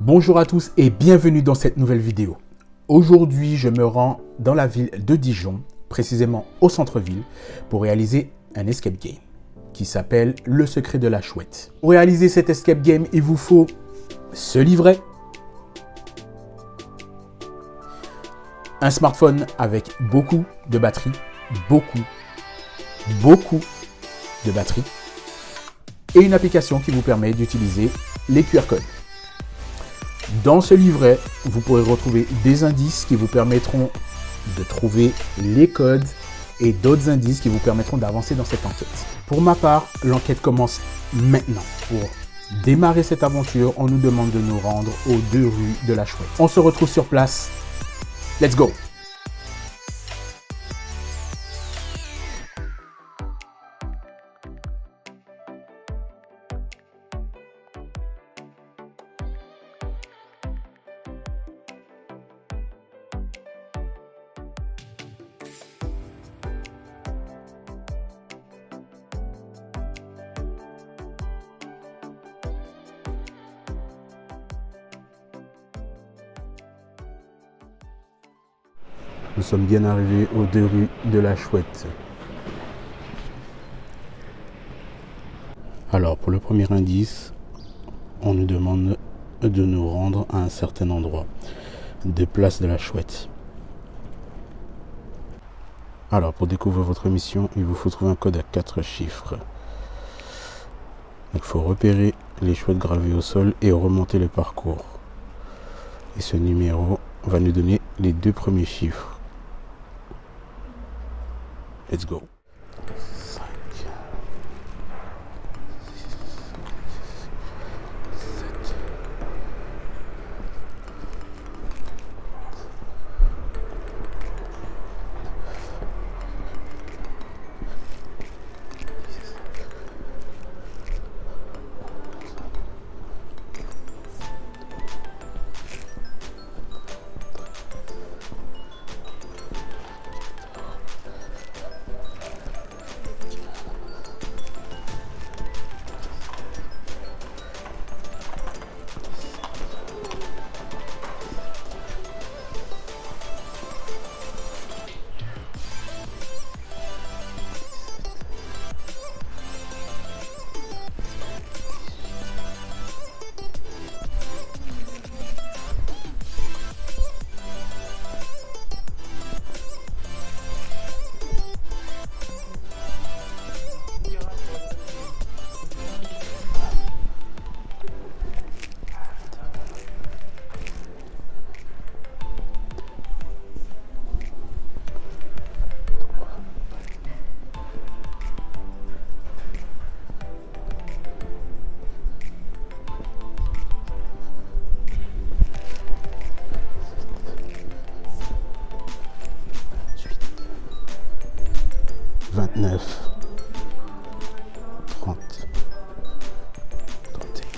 Bonjour à tous et bienvenue dans cette nouvelle vidéo. Aujourd'hui, je me rends dans la ville de Dijon, précisément au centre-ville, pour réaliser un escape game qui s'appelle Le Secret de la Chouette. Pour réaliser cet escape game, il vous faut ce livret, un smartphone avec beaucoup de batterie, beaucoup de batterie, et une application qui vous permet d'utiliser les QR codes. Dans ce livret, vous pourrez retrouver des indices qui vous permettront de trouver les codes et d'autres indices qui vous permettront d'avancer dans cette enquête. Pour ma part, l'enquête commence maintenant. Pour démarrer cette aventure, on nous demande de nous rendre aux 2 rues de la Chouette. On se retrouve sur place. Let's go! Nous sommes bien arrivés aux 2 rues de la Chouette. Alors, pour le premier indice, on nous demande de nous rendre à un certain endroit, des places de la Chouette. Alors, pour découvrir votre mission, il vous faut trouver un code à 4 chiffres. Il faut repérer les chouettes gravées au sol et remonter le parcours. Et ce numéro va nous donner les 2 premiers chiffres. Let's go. 5, 6, 7. Neuf, 30, 31.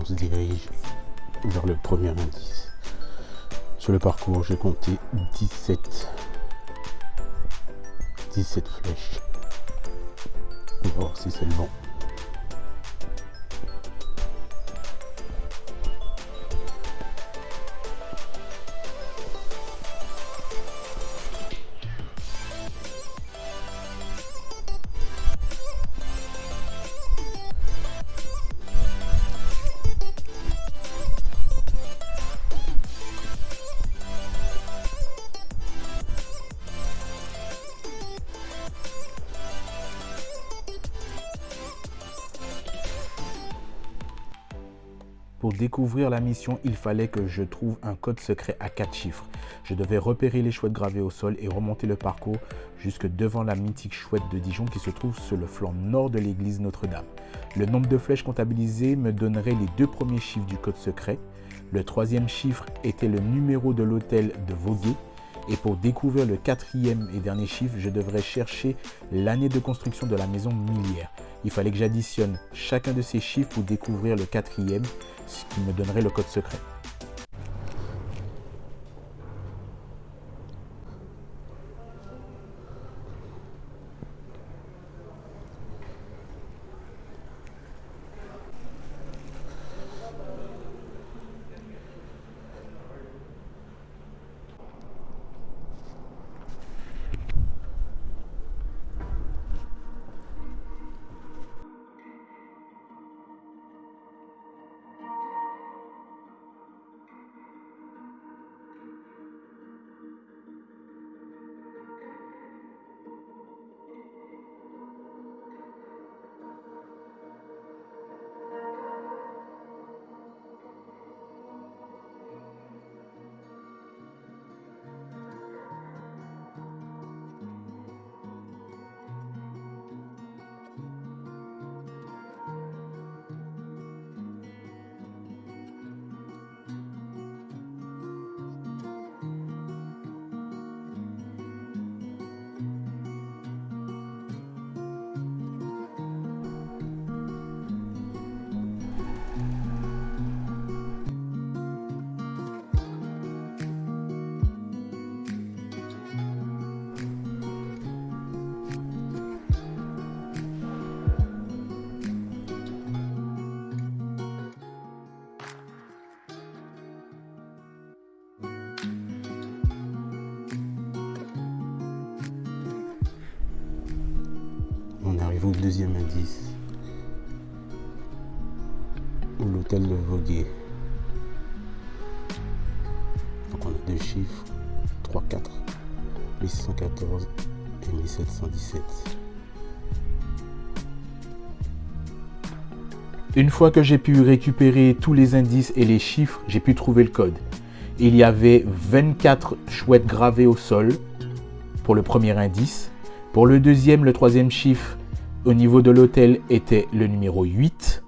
On se dirige vers le premier indice. Sur le parcours, j'ai compté 17 flèches. On va voir si c'est le bon. Pour découvrir la mission, il fallait que je trouve un code secret à 4 chiffres. Je devais repérer les chouettes gravées au sol et remonter le parcours jusque devant la mythique chouette de Dijon qui se trouve sur le flanc nord de l'église Notre-Dame. Le nombre de flèches comptabilisées me donnerait les 2 premiers chiffres du code secret. Le 3e chiffre était le numéro de l'hôtel de Vogué. Et pour découvrir le 4e et dernier chiffre, je devrais chercher l'année de construction de la maison Millière. Il fallait que j'additionne chacun de ces chiffres pour découvrir le 4e, ce qui me donnerait le code secret. On arrive au 2e indice, l'hôtel de Vogué. Donc on a 2 chiffres, 3, 4, 1614 et 1717. Une fois que j'ai pu récupérer tous les indices et les chiffres, j'ai pu trouver le code. Il y avait 24 chouettes gravées au sol pour le premier indice. Pour le 2e, le 3e chiffre au niveau de l'hôtel était le numéro 8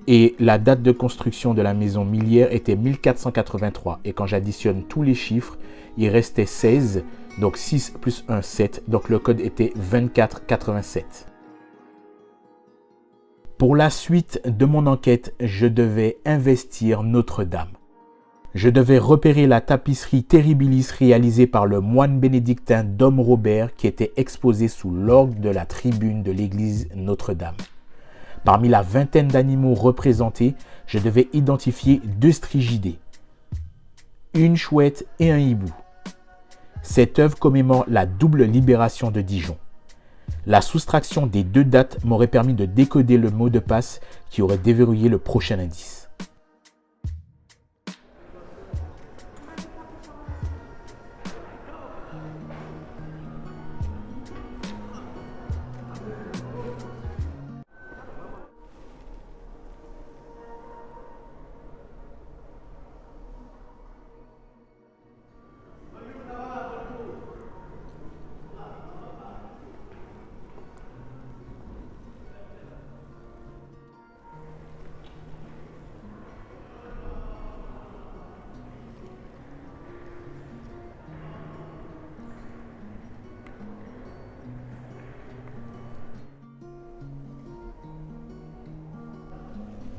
et la date de construction de la maison Millière était 1483. Et quand j'additionne tous les chiffres, il restait 16, donc 6 plus 1, 7, donc le code était 2487. Pour la suite de mon enquête, je devais investir Notre-Dame. Je devais repérer la tapisserie Terribilis réalisée par le moine bénédictin Dom Robert qui était exposée sous l'orgue de la tribune de l'église Notre-Dame. Parmi la vingtaine d'animaux représentés, je devais identifier 2 strigidés, une chouette et un hibou. Cette œuvre commémore la double libération de Dijon. La soustraction des 2 dates m'aurait permis de décoder le mot de passe qui aurait déverrouillé le prochain indice.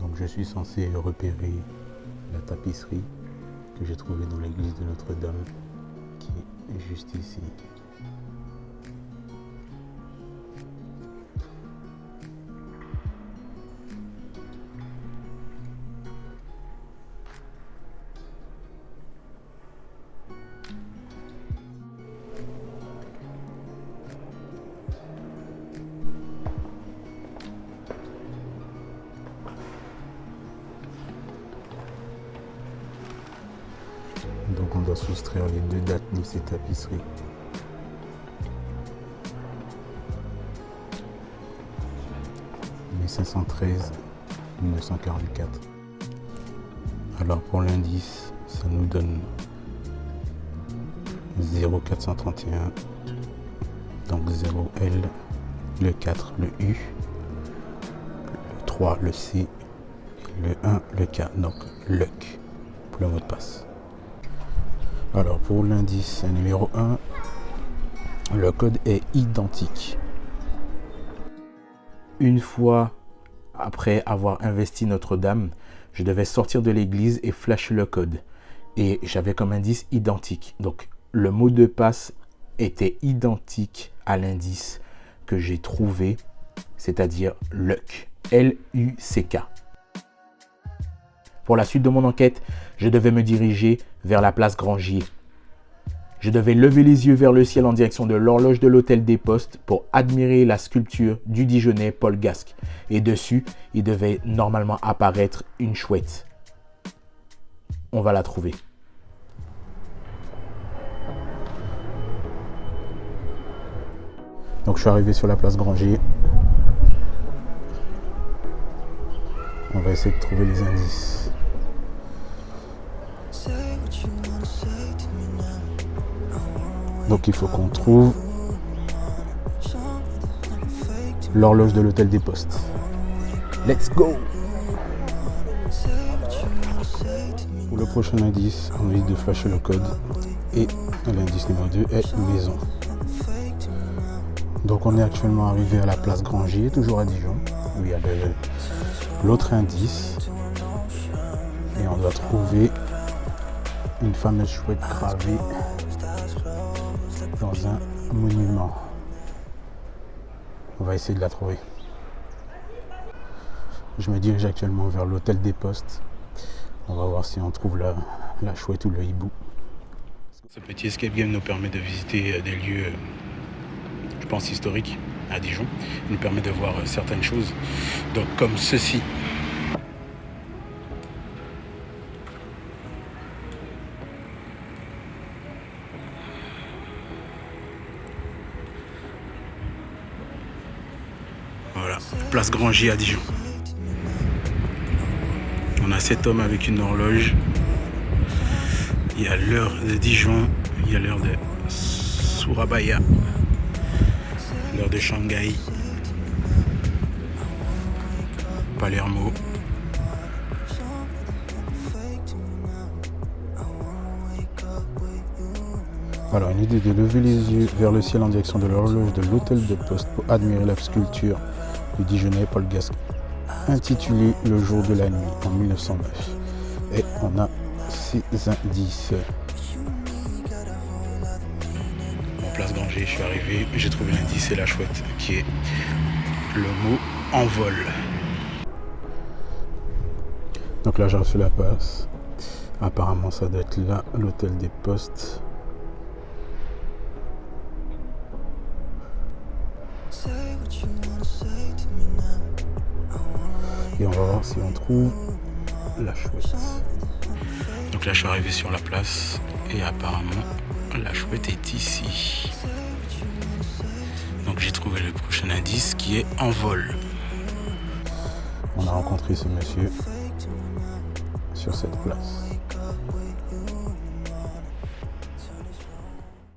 Donc je suis censé repérer la tapisserie que j'ai trouvé dans l'église de Notre-Dame, qui est juste ici. Donc on doit soustraire les deux dates de ces tapisseries. « 1513-1944 ». Alors pour l'indice, ça nous donne 0431, donc 0L, le 4 le U, le 3 le C, le 1 le K, donc LUC pour le mot de passe. Alors pour l'indice numéro 1, le code est identique. Une fois après avoir investi Notre-Dame, je devais sortir de l'église et flasher le code. Et j'avais comme indice identique. Donc le mot de passe était identique à l'indice que j'ai trouvé, c'est-à-dire LUC, L-U-C-K. Pour la suite de mon enquête, je devais me diriger vers la place Grangier. Je devais lever les yeux vers le ciel en direction de l'horloge de l'hôtel des Postes pour admirer la sculpture du Dijonnais Paul Gasque. Et dessus, il devait normalement apparaître une chouette. On va la trouver. Donc je suis arrivé sur la place Grangier. On va essayer de trouver les indices. Donc il faut qu'on trouve l'horloge de l'hôtel des Postes. Let's go! Pour le prochain indice, on évite de flasher le code. Et l'indice numéro 2 est maison. Donc on est actuellement arrivé à la place Grangier, toujours à Dijon, où il y a l'autre indice. Et on doit trouver une fameuse chouette gravée dans un monument. On va essayer de la trouver. Je me dirige actuellement vers l'hôtel des Postes. On va voir si on trouve la chouette ou le hibou. Ce petit escape game nous permet de visiter des lieux, je pense, historiques à Dijon. Il nous permet de voir certaines choses, donc comme ceci. Voilà, place Grangier à Dijon. On a cet homme avec une horloge. Il y a l'heure de Dijon, il y a l'heure de Surabaya, l'heure de Shanghai, Palermo. Alors, une idée de lever les yeux vers le ciel en direction de l'horloge de l'hôtel de Poste pour admirer la sculpture du Dijonnais Paul Gasque, intitulée Le jour de la nuit en 1909. Et on a 6 indices. En place Grangier, je suis arrivé, j'ai trouvé l'indice et la chouette qui est le mot envol. Donc là, j'ai reçu la passe. Apparemment, ça doit être là, l'hôtel des Postes. Et on va voir si on trouve la chouette. Donc là, je suis arrivé sur la place et apparemment, la chouette est ici. Donc j'ai trouvé le prochain indice qui est envol. On a rencontré ce monsieur sur cette place.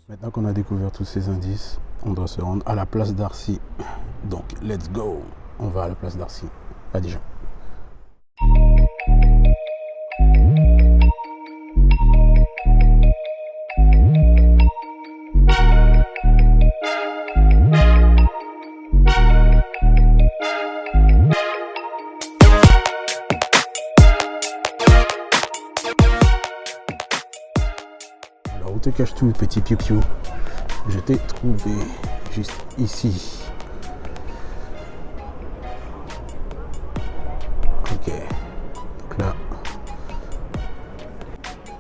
Maintenant qu'on a découvert tous ces indices, on doit se rendre à la place d'Arcy. Donc, let's go! On va à la place d'Arcy, à Dijon. te cache tout, petit piou-piou. Je t'ai trouvé juste ici. Ok. Donc là,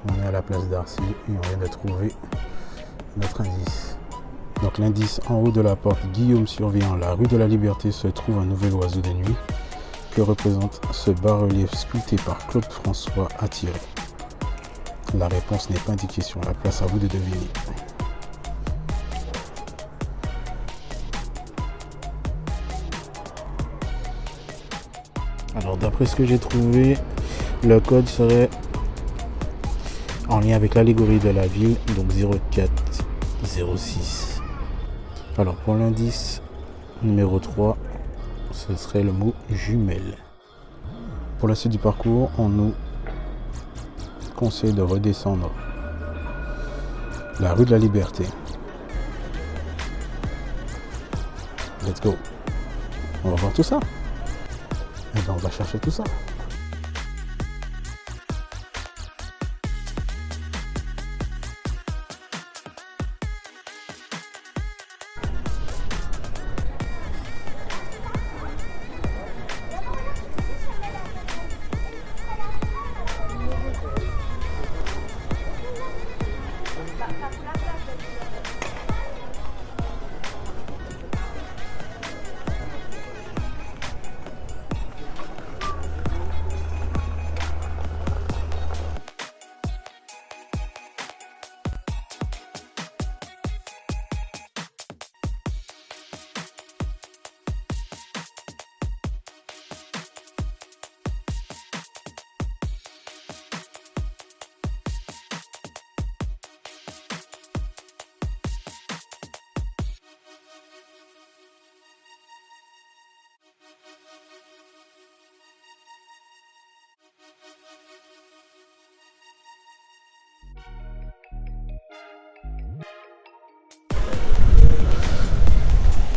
on est à la place d'Arcy et on vient de trouver notre indice. Donc l'indice en haut de la porte Guillaume surveillant la rue de la Liberté se trouve un nouvel oiseau de nuit. Que représente ce bas-relief sculpté par Claude François Attiret? La réponse n'est pas indiquée sur la place, à vous de deviner. Alors d'après ce que j'ai trouvé, le code serait en lien avec l'allégorie de la ville, donc 0406. Alors pour l'indice numéro 3, ce serait le mot jumelle. Pour la suite du parcours, on nous conseille de redescendre la rue de la Liberté. Let's go. On va voir tout ça. Et bien on va chercher tout ça.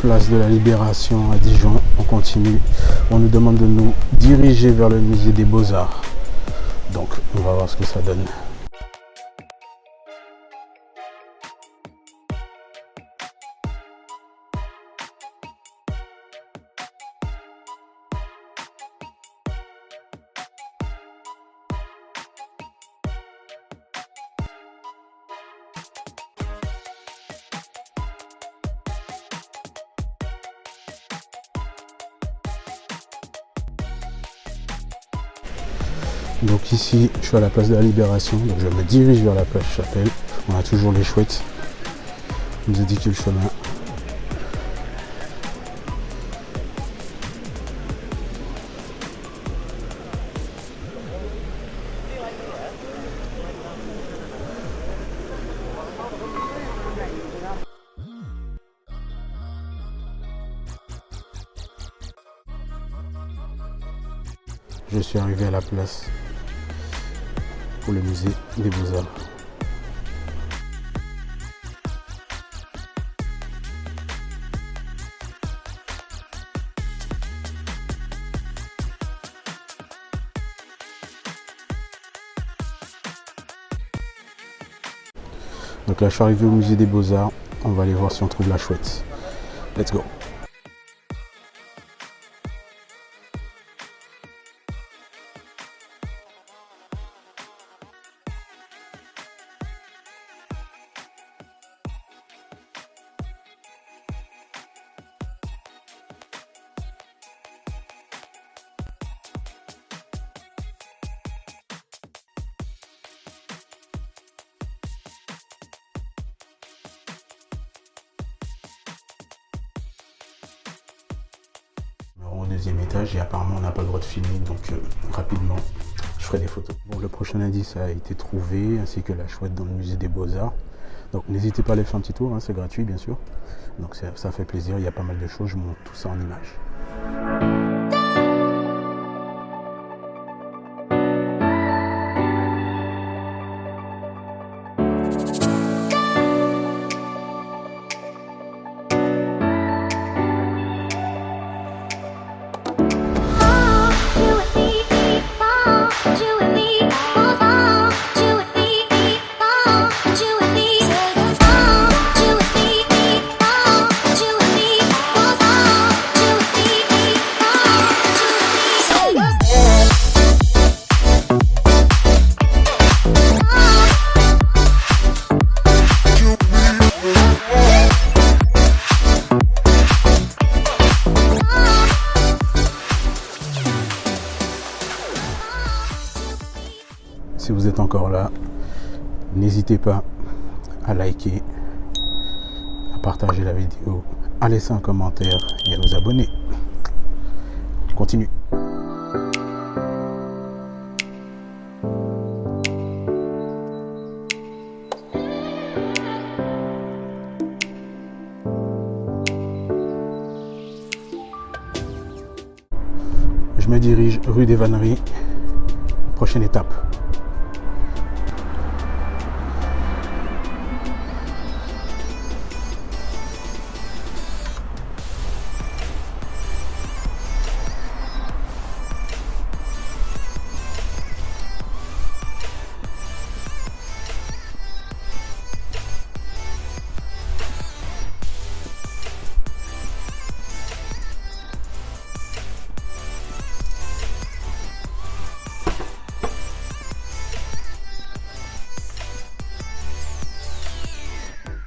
Place de la Libération à Dijon, on continue. On nous demande de nous diriger vers le musée des Beaux-Arts. Donc on va voir ce que ça donne. Donc ici, je suis à la place de la Libération, donc je me dirige vers la place Chapelle. On a toujours les chouettes. On nous indique le chemin. Je suis arrivé à la place pour le musée des Beaux-Arts. Donc là, je suis arrivé au musée des Beaux-Arts. On va aller voir si on trouve la chouette. Let's go! Au deuxième étage et apparemment on n'a pas le droit de filmer, donc rapidement je ferai des photos. Bon, le prochain indice a été trouvé, ainsi que la chouette dans le musée des Beaux-Arts. Donc n'hésitez pas à aller faire un petit tour, hein, c'est gratuit bien sûr. Donc ça fait plaisir, il y a pas mal de choses, je montre tout ça en images. n'hésitez pas à liker, à partager la vidéo, à laisser un commentaire et à vous abonner. Continue. Je me dirige rue des Vanneries. Prochaine étape.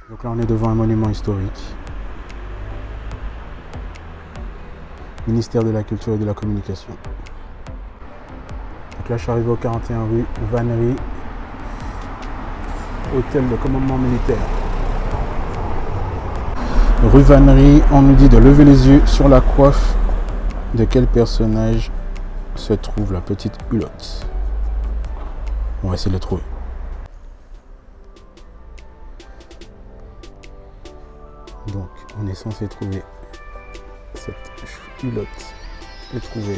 Donc là on est devant un monument historique. Ministère de la Culture et de la Communication. Donc là je suis arrivé au 41 rue Vannerie, hôtel de commandement militaire. Rue Vannerie, on nous dit de lever les yeux sur la coiffe de quel personnage se trouve la petite Hulotte. On va essayer de le trouver. Donc on est censé trouver cette Hulotte et trouver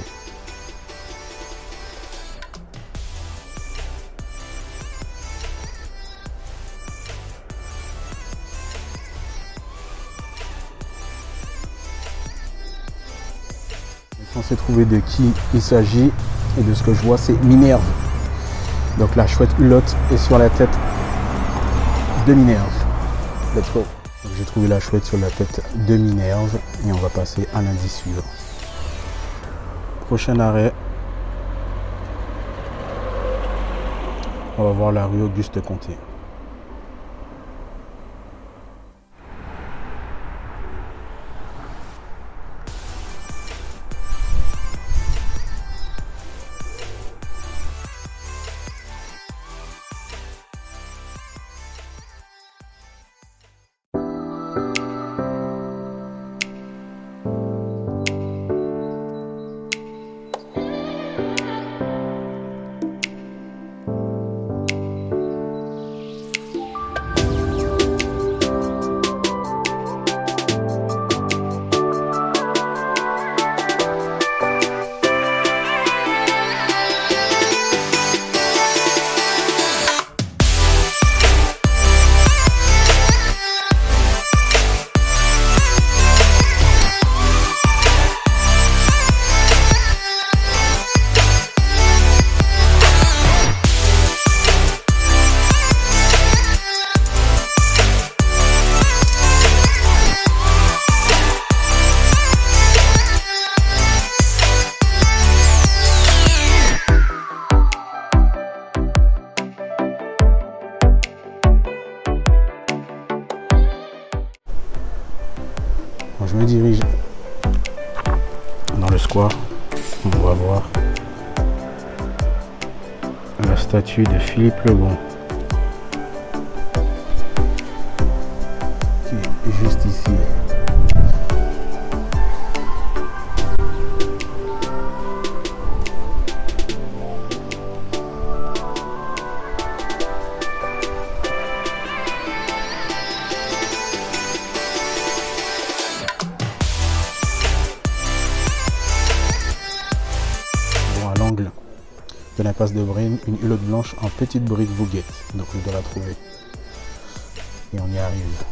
de qui il s'agit, et de ce que je vois c'est Minerve. Donc la chouette Hulotte est sur la tête de Minerve. Let's go. J'ai trouvé la chouette sur la tête de Minerve et on va passer à l'indice suivant. Prochain arrêt, on va voir la rue Auguste-Comté. Je me dirige dans le square. On va voir la statue de Philippe le Bon qui est juste ici. De l'impasse de Braine, une Hulotte blanche en petite brique Vouguette. Donc je dois la trouver. Et on y arrive.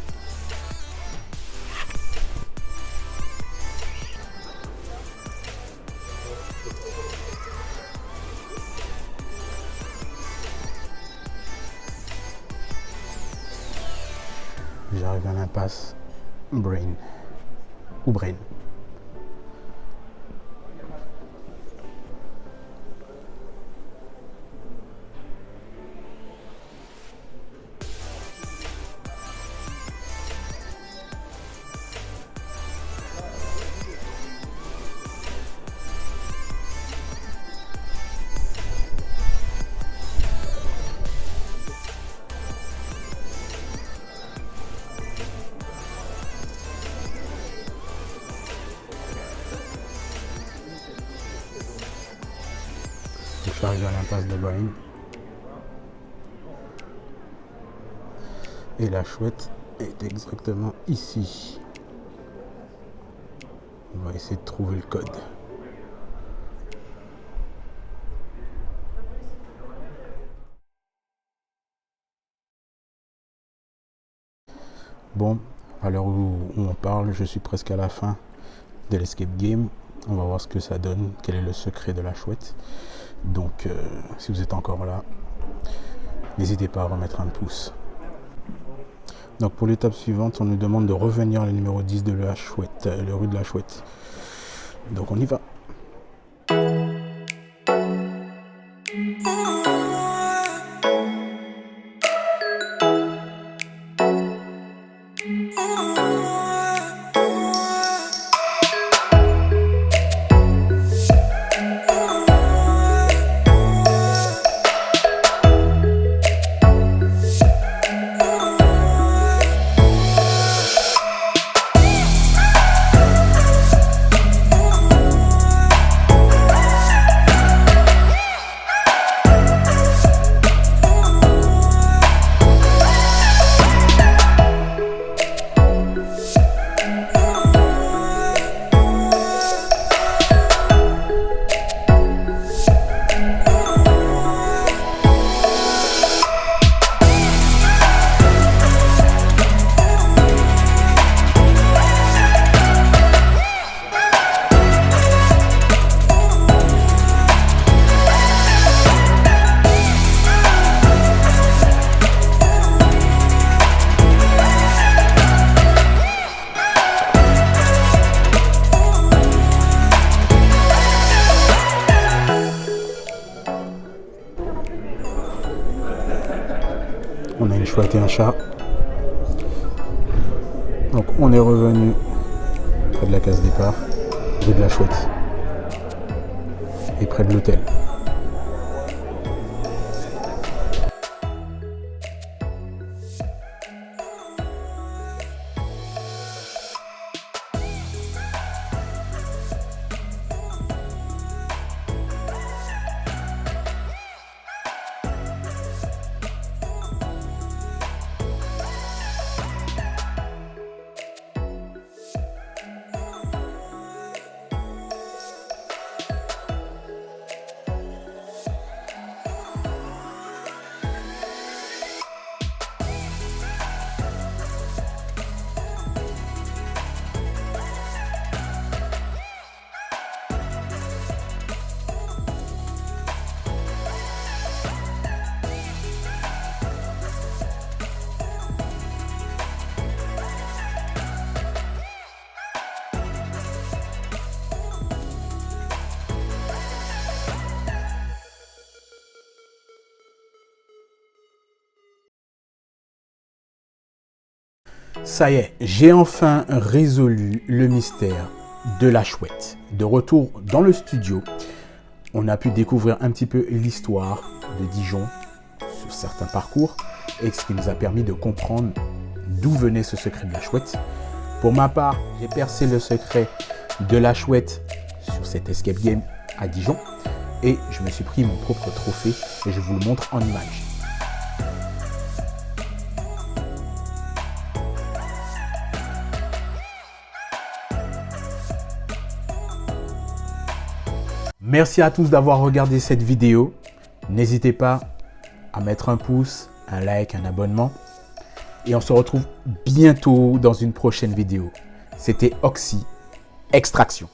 J'arrive à l'impasse Braine. Ou Braine. suis arrivé à l'impasse de Boeing. Et la chouette est exactement ici. On va essayer de trouver le code. Bon, à l'heure où on parle, je suis presque à la fin de l'escape game. On va voir ce que ça donne, quel est le secret de la chouette. Donc, si vous êtes encore là, n'hésitez pas à remettre un pouce. Donc, pour l'étape suivante, on nous demande de revenir au numéro 10 de la chouette, le rue de la Chouette. Donc, on y va. On a une chouette et un chat. Donc on est revenu près de la case départ, rue de la Chouette et près de l'hôtel. Ça y est, j'ai enfin résolu le mystère de la chouette. De retour dans le studio, on a pu découvrir un petit peu l'histoire de Dijon sur certains parcours et ce qui nous a permis de comprendre d'où venait ce secret de la chouette. Pour ma part, j'ai percé le secret de la chouette sur cet escape game à Dijon et je me suis pris mon propre trophée et je vous le montre en image. Merci à tous d'avoir regardé cette vidéo. N'hésitez pas à mettre un pouce, un like, un abonnement. Et on se retrouve bientôt dans une prochaine vidéo. C'était Oxy Extraction.